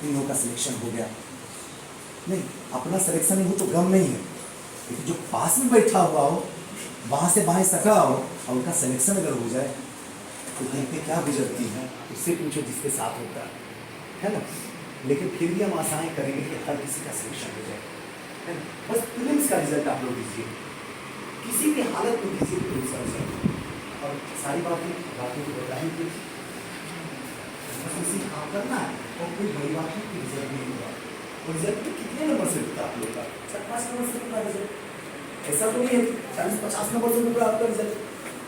इन लोगों का सिलेक्शन हो गया। नहीं, अपना सिलेक्शन नहीं हो तो गम नहीं है, लेकिन जो पास में बैठा हुआ हो, वहां से बाएं सका हो और उनका सिलेक्शन अगर हो जाए तो दिल पे क्या गुजरती है, उससे पूछो जिसके साथ होता है ना। लेकिन फिर भी हम आशाएं करेंगे कि हर किसी का सिलेक्शन हो जाए, है ना। बस प्रीलिम्स का रिजल्ट आप लोग दीजिए, किसी भी हालत में दीजिए प्रीलिम्स का रिजल्ट, और सारी बातें को बताएंगे, बस उसी काम करना है। और कोई बड़ी बात है कि रिजल्ट नहीं हुआ, और रिजल्ट तो कितने नंबर से रुकता आप लोग का? 4-5 नंबर से रुकता रिजल्ट। ऐसा तो नहीं है कि 40-50 नंबर से रुक रहा आपका रिजल्ट।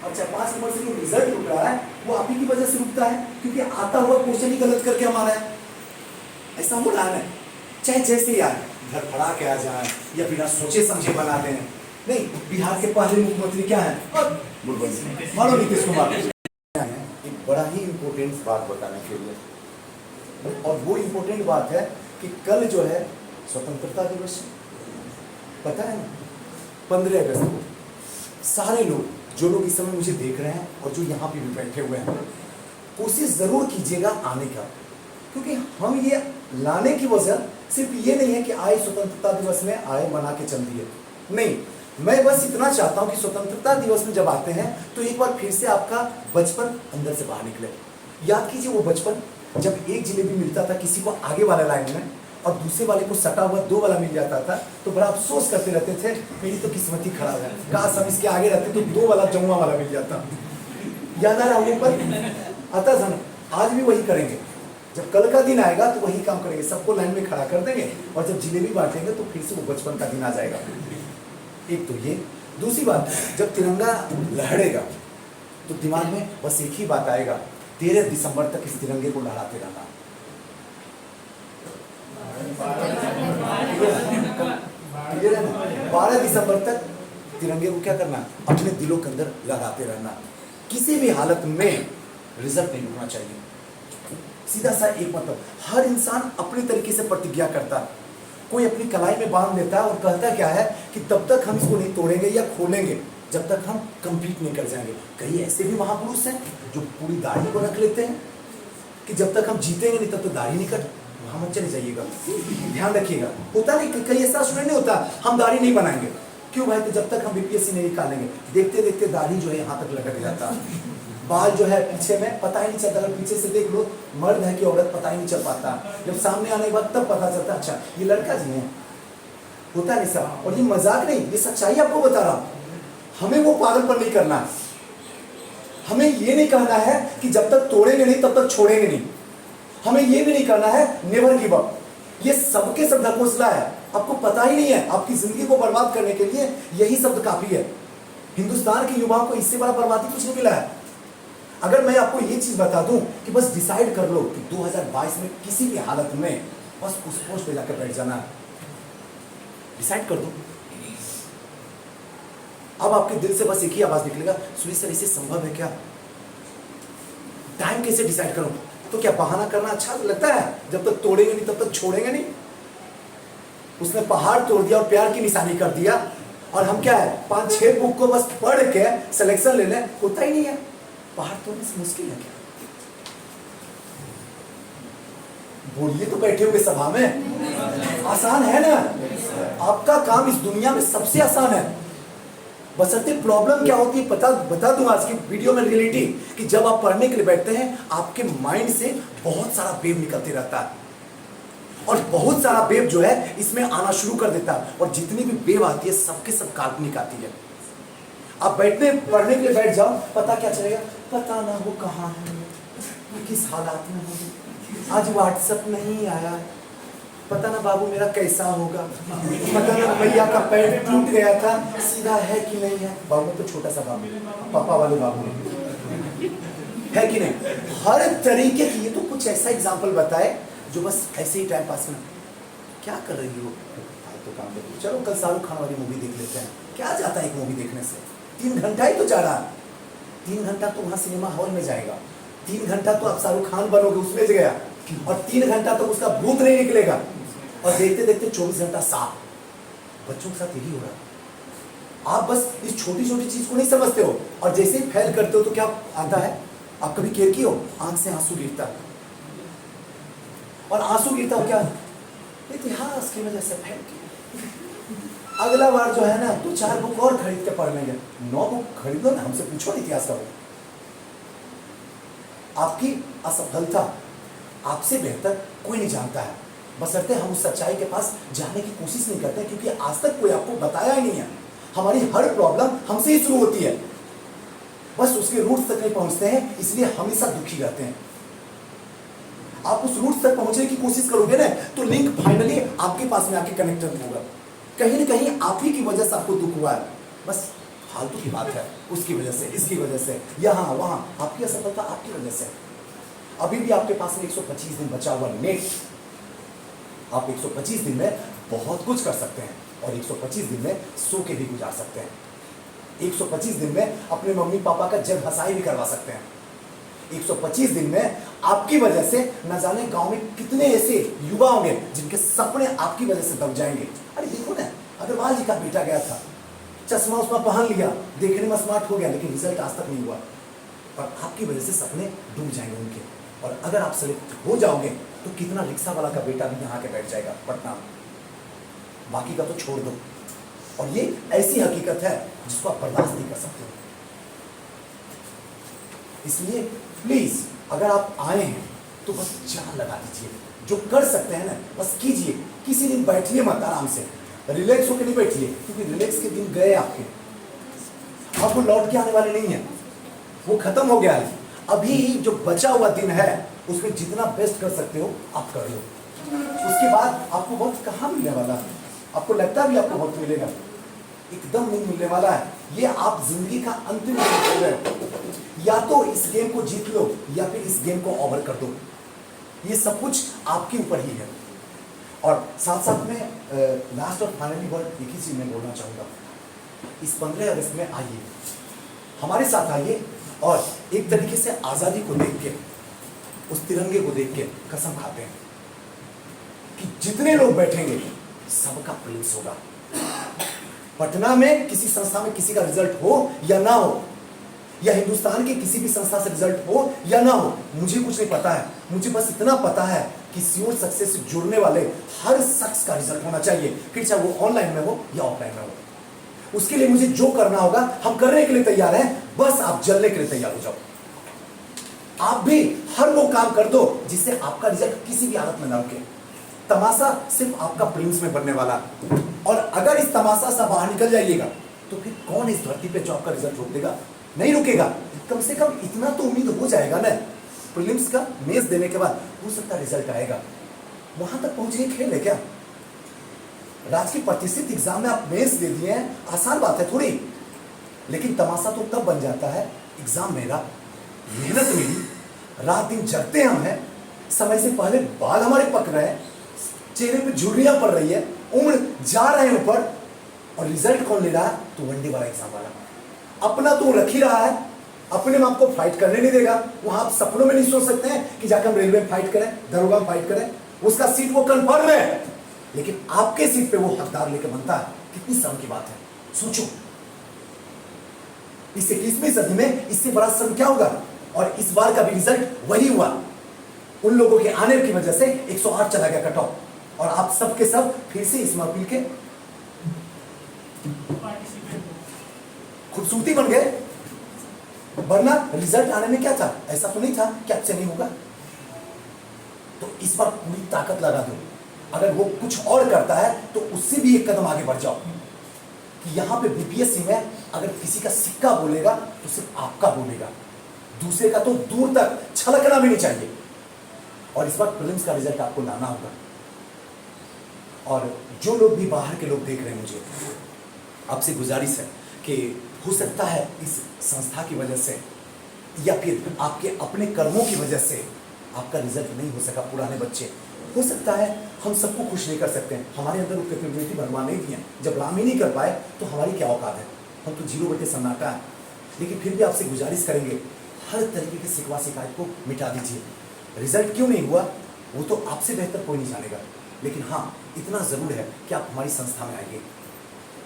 और 4-5 नंबर से जो रिजल्ट रुक रहा है वो आप ही की वजह से रुकता है, क्योंकि आता हुआ क्वेश्चन ही गलत करके हम आ रहे हैं। ऐसा हो रहा है, चाहे जैसे यार घर फड़ा के आ जाए या बिना सोचे समझे बना दें। नहीं, बिहार के पहले मुख्यमंत्री क्या है? मानो नीतीश कुमार। एक बड़ा ही इंपॉर्टेंट बात बताने के लिए, और वो इंपॉर्टेंट बात है कि कल जो है स्वतंत्रता दिवस, पता है ना, 15 अगस्त को सारे लोग, जो लोग इस समय मुझे देख रहे हैं और जो यहाँ पे भी बैठे हुए हैं, कोशिश जरूर कीजिएगा आने का, क्योंकि हम ये लाने की वजह सिर्फ ये नहीं है कि आए स्वतंत्रता दिवस में आए मना के चल दिए, नहीं। मैं बस इतना चाहता हूं कि स्वतंत्रता दिवस में जब आते हैं तो एक बार फिर से आपका बचपन अंदर से बाहर निकले। याद कीजिए वो बचपन जब एक जिलेबी मिलता था किसी को आगे वाले लाइन में, और दूसरे वाले को सटा हुआ 2 वाला मिल जाता था, तो बड़ा अफसोस करते रहते थे, मेरी तो किस्मत ही खराब है, काश हम इसके आगे रहते तो 2 वाला जमुआ वाला मिल जाता। याद आ रहा है पर आता था ना। आज भी वही करेंगे, जब कल का दिन आएगा तो वही काम करेंगे, सबको लाइन में खड़ा कर देंगे, और जब जिलेबी बांटेंगे तो फिर से वो बचपन का दिन आ जाएगा। एक तो ये, दूसरी बात, जब तिरंगा लहरेगा तो दिमाग में बस एक ही बात आएगा, 13 दिसंबर तक इस तिरंगे को लहराते रहना। 12 दिसंबर तक तिरंगे को क्या करना? अपने दिलों के अंदर लहराते रहना। किसी भी हालत में रिजल्ट नहीं होना चाहिए। सीधा सा एक मतलब, हर इंसान अपने तरीके से प्रतिज्ञा करता है। कोई अपनी कलाई में बांध लेता है और कहता क्या है कि तब तक हम इसको नहीं तोड़ेंगे या खोलेंगे जब तक हम कंप्लीट नहीं कर जाएंगे। कई ऐसे भी महापुरुष हैं जो पूरी दाढ़ी को रख लेते हैं कि जब तक हम जीतेंगे नहीं तब तक दाढ़ी नहीं कट, वहां मत चले जाइएगा, ध्यान रखिएगा। होता नहीं, कई ऐसा स्टूडेंट नहीं होता, हम दाढ़ी नहीं बनाएंगे। क्यों भाई? तो जब तक हम बीपीएससी नहीं निकालेंगे। देखते देखते दाढ़ी जो है यहाँ तक लटक जाता है, बाल जो है पीछे में पता ही नहीं चलता। अगर पीछे से देख लो, मर्द है कि औरत पता ही नहीं चल पाता, जब सामने आने के बाद तब पता चलता अच्छा ये लड़का जी है। होता है सब, और ये मजाक नहीं, ये सच्चाई आपको बता रहा हूं। हमें वो पागलपन नहीं करना, हमें ये नहीं कहना है कि जब तक तोड़ेंगे नहीं तब तक छोड़ेंगे नहीं। हमें ये भी नहीं करना है नेवर गिव अप। ये सबके सब ढकोसला है, आपको पता ही नहीं है। आपकी जिंदगी को बर्बाद करने के लिए यही शब्द काफी है। हिंदुस्तान के युवाओं को इससे बड़ा बर्बादी कुछ नहीं मिला है। अगर मैं आपको ये चीज बता दूं कि बस डिसाइड कर लो कि 2022 में किसी भी हालत में बस उस पोस्ट पे जाकर बैठ जाना, डिसाइड कर दो। अब आपके दिल से बस एक ही आवाज निकलेगा, सुनील सर इसे संभव है क्या? टाइम कैसे डिसाइड करूं? तो क्या बहाना करना अच्छा लगता है? जब तक तोड़ेंगे नहीं तब तक छोड़ेंगे नहीं। उसने पहाड़ तोड़ दिया और प्यार की निशानी कर दिया, और हम क्या है 5-6 बुक को बस पढ़ के सिलेक्शन ले लें, होता ही नहीं है। पहाड़ तोड़ने से मुश्किल है क्या? बोलिए तो बैठे हुए सभा में, आसान है ना? आपका काम इस दुनिया में सबसे आसान है। बशर्ते प्रॉब्लम क्या होती है बता दूं आज की वीडियो में रियलिटी, कि जब आप पढ़ने के लिए बैठते हैं आपके माइंड से बहुत सारा वेव निकलते रहता है, और बहुत सारा वेव जो है इसमें आना शुरू कर देता है, और जितनी भी वेव आती है सबके सब काल्पनिक आती है। आप बैठने पढ़ने के लिए बैठ जाओ, पता क्या चलेगा? पता ना वो कहाँ है, किस हालात में होगी, आज व्हाट्सएप नहीं आया, पता ना बाबू मेरा कैसा होगा, पता ना भैया का पैर टूट गया था सीधा है कि नहीं है। बाबू तो छोटा सा बाबू, पापा वाले बाबू है कि नहीं? हर तरीके की, ये तो कुछ ऐसा एग्जाम्पल बताए जो बस ऐसे ही टाइम पास करना। क्या कर रही हो? तो काम कर, चलो कल शाहरुख खान वाली मूवी देख लेते हैं। क्या जाता है एक मूवी देखने से? 3 घंटा ही तो जा रहा है। 3 घंटा तो वहाँ सिनेमा हॉल में जाएगा, 3 घंटा तो आप शाहरुख खान बनोगे उसमें गया, और 3 घंटा तो उसका भूत नहीं निकलेगा, और देखते देखते 24 घंटा साफ। बच्चों के साथ यही हो रहा है। आप बस इस छोटी छोटी चीज को नहीं समझते हो, और जैसे ही फेल करते हो तो क्या आता है? आप कभी केयर की हो? आंख से आंसू गिरता है, और आंसू गिरता हो, क्या इतिहास की वजह से फेल किया। अगला बार जो है ना, तो 4 बुक और खरीद के पढ़ लेंगे। 9 बुक खरीदो ना, हमसे पूछो इतिहास का बुक। आपकी असफलता आपसे बेहतर कोई नहीं जानता है, बशर्ते हम उस सच्चाई के पास जाने की कोशिश नहीं करते, क्योंकि आज तक कोई आपको बताया ही नहीं है। हमारी हर प्रॉब्लम हमसे ही शुरू होती है, बस उसके रूट्स तक नहीं पहुंचते हैं, इसलिए हमेशा दुखी रहते हैं। आप उस रूट्स तक पहुंचने की कोशिश करोगे ना, तो लिंक फाइनली आपके पास में आके कनेक्टेड होगा। कहीं ना कहीं आप ही की वजह से आपको दुख हुआ है, बस फालतू की बात है, उसकी वजह से, इसकी वजह से, यहाँ वहां, आपकी असफलता आपकी वजह से। अभी भी आपके पास में 125 दिन बचा हुआ नेट, आप 125 दिन में बहुत कुछ कर सकते हैं, और 125 दिन में सो के भी गुजार सकते हैं। 125 दिन में अपने मम्मी पापा का जग हंसाई भी करवा सकते हैं। 125 दिन में आपकी वजह से न जाने गांव में कितने ऐसे युवा होंगे जिनके सपने आपकी वजह से दब जाएंगे। अरे देखो ना, अग्रवाल जी का बेटा गया था, चश्मा उसमा पहन लिया, देखने में स्मार्ट हो गया, लेकिन रिजल्ट आज तक नहीं हुआ, और आपकी वजह से सपने डूब जाएंगे उनके। और अगर आप सेलेक्ट हो जाओगे तो कितना रिक्शा वाला का बेटा भी यहाँ के बैठ जाएगा पटना, बाकी का तो छोड़ दो। और ये ऐसी हकीकत है जिसको आप बर्दाश्त नहीं कर सकते। इसलिए प्लीज, अगर आप आए हैं तो बस जान लगा दीजिए, जो कर सकते हैं ना बस कीजिए। किसी दिन बैठिए मत, आराम से रिलैक्स होकर नहीं बैठिए, क्योंकि रिलैक्स के दिन गए आपके, आप वो लौट के आने वाले नहीं है, वो खत्म हो गया है। अभी जो बचा हुआ दिन है उसमें जितना बेस्ट कर सकते हो आप कर लो। उसके बाद आपको बहुत कहाँ मिलने वाला है, आपको लगता भी आपको बहुत मिलेगा, एकदम नहीं मिलने वाला है। ये आप जिंदगी का अंतिम खेल है, या तो इस गेम को जीत लो या फिर इस गेम को ओवर कर दो, ये सब कुछ आपके ऊपर ही है। और साथ साथ में लास्ट और फाइनली वर्ड एक ही चीज मैं बोलना चाहूंगा, इस 15 अगस्त में आइए, हमारे साथ आइए, और एक तरीके से आजादी को देख के, उस तिरंगे को देख के कसम खाते हैं कि जितने लोग बैठेंगे सबका प्रिंस होगा। पटना में किसी संस्था में किसी का रिजल्ट हो या ना हो, या हिंदुस्तान की किसी भी संस्था से रिजल्ट हो या ना हो, मुझे कुछ नहीं पता है। मुझे बस इतना पता है कि सियोर सक्सेस से जुड़ने वाले हर शख्स का रिजल्ट होना चाहिए, फिर चाहे वो ऑनलाइन में हो या ऑफलाइन में हो। उसके लिए मुझे जो करना होगा हम करने के लिए तैयार हैं, बस आप जलने के लिए तैयार हो जाओ। आप भी हर वो काम कर दो जिससे आपका रिजल्ट किसी भी हालत में ना रुके। तमाशा सिर्फ आपका प्रिंस में बनने वाला, और अगर इस तमाशा से बाहर निकल जाइएगा तो फिर कौन इस धरती पे जो आपका रिजल्ट रोक देगा? नहीं रुकेगा। कम से कम इतना तो उम्मीद हो जाएगा ना, प्रीलिम्स का मेंस देने के बाद हो सकता रिजल्ट आएगा। वहां तक पहुंचने खेल है क्या? राजकीय प्रतिष्ठित एग्जाम में आप मेंस दे दिए हैं, आसान बात है थोड़ी, लेकिन तमाशा तो तब बन जाता है एग्जाम मेरा, मेहनत मेरी, रात दिन जगते हम हैं, समय से पहले बाल हमारे पक रहे हैं, चेहरे पे झुर्रियां पड़ रही है, उम्र जा रहे हैं ऊपर, और रिजल्ट कौन ले रहा है? तो वनडे वाला एग्जाम वाला। अपना तो रख ही रहा है, अपने में आपको फाइट करने नहीं देगा। वहां आप सपनों में नहीं सोच सकते हैं कि जाकर हम रेलवे में फाइट करें, दरोगा में फाइट करें, उसका सीट वो कंफर्म है, लेकिन आपके सीट पे वो हकदार लेके बनता है। कितनी शर्म की बात है, सोचो। इस 21वीं सदी में इससे बड़ा शर्म क्या होगा? और इस बार का भी रिजल्ट वही हुआ, उन लोगों के आने की वजह से 108 चला गया कट ऑफ, और आप सब के सब फिर से इस महफिल के खूबसूरती बन गए। वरना रिजल्ट आने में क्या था? ऐसा तो नहीं था कि आपसे नहीं होगा। तो इस पर पूरी ताकत लगा दो। अगर वो कुछ और करता है तो उससे भी एक कदम आगे बढ़ जाओ, कि यहां पे बीपीएससी में अगर किसी का सिक्का बोलेगा तो सिर्फ आपका बोलेगा, दूसरे का तो दूर तक छलकना भी नहीं चाहिए। और इस बार प्रीलिम्स का रिजल्ट आपको लाना होगा। और जो लोग भी बाहर के लोग देख रहे हैं, मुझे आपसे गुजारिश है कि हो सकता है इस संस्था की वजह से या फिर आपके अपने कर्मों की वजह से आपका रिजल्ट नहीं हो सका। पुराने बच्चे, हो सकता है हम सबको खुश नहीं कर सकते हैं, हमारे अंदर वो कैपेबिलिटी बनवा नहीं दी है। जब राम ही नहीं कर पाए तो हमारी क्या औकात है? हम तो 0 बटे सन्नाटा है। लेकिन फिर भी आपसे गुजारिश करेंगे, हर तरीके के शिकवा शिकायत को मिटा दीजिए। रिजल्ट क्यों नहीं हुआ वो तो आपसे बेहतर कोई नहीं जानेगा, लेकिन हाँ इतना जरूर है कि आप हमारी संस्था में आइए।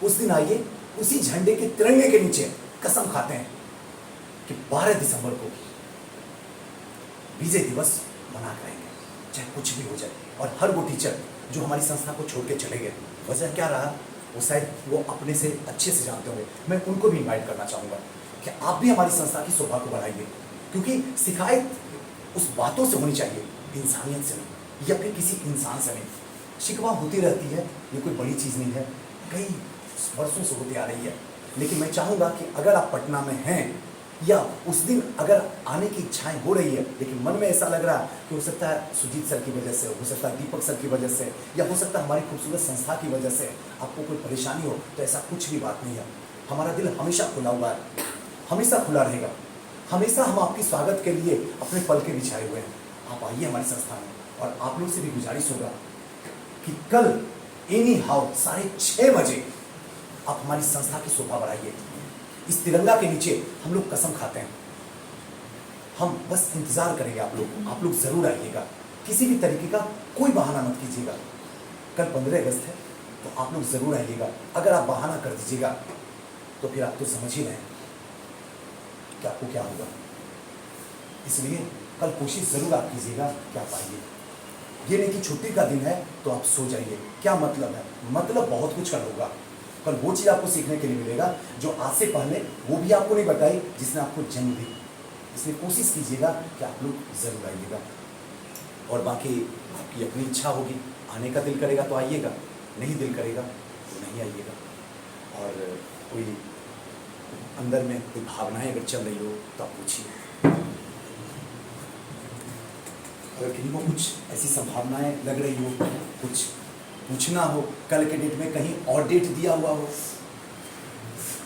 उस दिन आइए, उसी झंडे के तिरंगे के नीचे कसम खाते हैं कि 12 दिसंबर को विजय दिवस मना करेंगे। चाहे कुछ भी हो जाए। और हर वो टीचर जो हमारी संस्था को छोड़ के चले गए, वजह क्या रहा वो शायद वो अपने से अच्छे से जानते होंगे। मैं उनको भी इनवाइट करना चाहूँगा कि आप भी हमारी संस्था की शोभा को बढ़ाइए, क्योंकि शिकायत उस बातों से होनी चाहिए, इंसानियत से नहीं, या फिर किसी इंसान से नहीं। शिकवा होती रहती है, ये कोई बड़ी चीज़ नहीं है, कई वर्षों से होती आ रही है। लेकिन मैं चाहूँगा कि अगर आप पटना में हैं या उस दिन अगर आने की इच्छाएं हो रही है, लेकिन मन में ऐसा लग रहा है कि हो सकता है सुजीत सर की वजह से, हो सकता है दीपक सर की वजह से, या हो सकता है हमारी खूबसूरत संस्था की वजह से आपको कोई परेशानी हो, तो ऐसा कुछ भी बात नहीं है। हमारा दिल हमेशा खुला हुआ है, हमेशा खुला रहेगा। हमेशा हम आपके स्वागत के लिए अपने पल के बिछाए हुए हैं। आप आइए हमारी संस्था में। और आप लोग से भी गुजारिश होगा कि कल एनी हाउ 6:30 बजे आप हमारी संस्था की शोभा बढ़ाइए। इस तिरंगा के नीचे हम लोग कसम खाते हैं, हम बस इंतजार करेंगे आप लोग जरूर आइएगा। किसी भी तरीके का कोई बहाना मत कीजिएगा। कल 15 अगस्त है, तो आप लोग जरूर आइएगा। अगर आप बहाना कर दीजिएगा तो फिर आप तो समझ ही रहे हैं कि आपको क्या होगा। इसलिए कल कोशिश जरूर आप कीजिएगा कि आप आइए। ये नहीं कि छुट्टी का दिन है तो आप सो जाइए, क्या मतलब है? मतलब बहुत कुछ कल होगा। कल वो चीज़ आपको सीखने के लिए मिलेगा जो आज से पहले वो भी आपको नहीं बताई जिसने आपको जन्म दी। इसलिए कोशिश कीजिएगा कि आप लोग जरूर आइएगा। और बाकी आपकी अपनी इच्छा होगी, आने का दिल करेगा तो आइएगा, नहीं दिल करेगा तो नहीं आइएगा। और कोई अंदर में कोई भावनाएं अगर चल रही हो तो आप पूछिए। अगर किसी को कुछ ऐसी संभावनाएं लग रही हो, कुछ पूछना हो, कल के डेट में कहीं और डेट दिया हुआ हो,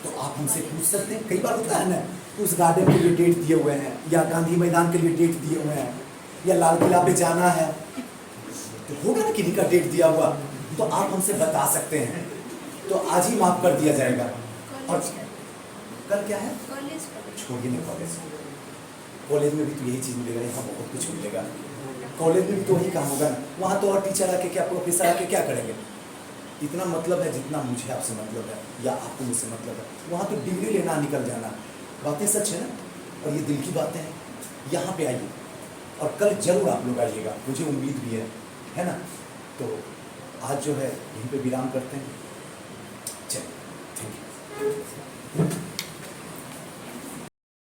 तो आप हमसे पूछ सकते हैं। कई बार होता है ना कि उस गार्डन के लिए डेट दिए हुए हैं, या गांधी मैदान के लिए डेट दिए हुए हैं, या लाल किला पे जाना है, तो होगा ना किन्हीं का डेट दिया हुआ, तो आप हमसे बता सकते हैं, तो आज ही माफ कर दिया जाएगा। और कल क्या है? छोड़िए ना कॉलेज में भी तो यही चीज़ मिलेगा, यहाँ बहुत कुछ मिलेगा। कॉलेज में भी तो वही काम होगा ना, वहाँ तो और टीचर आके क्या, प्रोफेसर आके क्या करेंगे? इतना मतलब है जितना मुझे आपसे मतलब है या आपको मुझसे मतलब है। वहाँ तो डिग्री लेना निकल जाना, बातें सच है ना, और ये दिल की बातें हैं। यहाँ पे आइए और कल जरूर आप लोग आइएगा, मुझे उम्मीद भी है ना। तो आज जो है यहीं पे विराम करते हैं। चलिए, थैंक यू।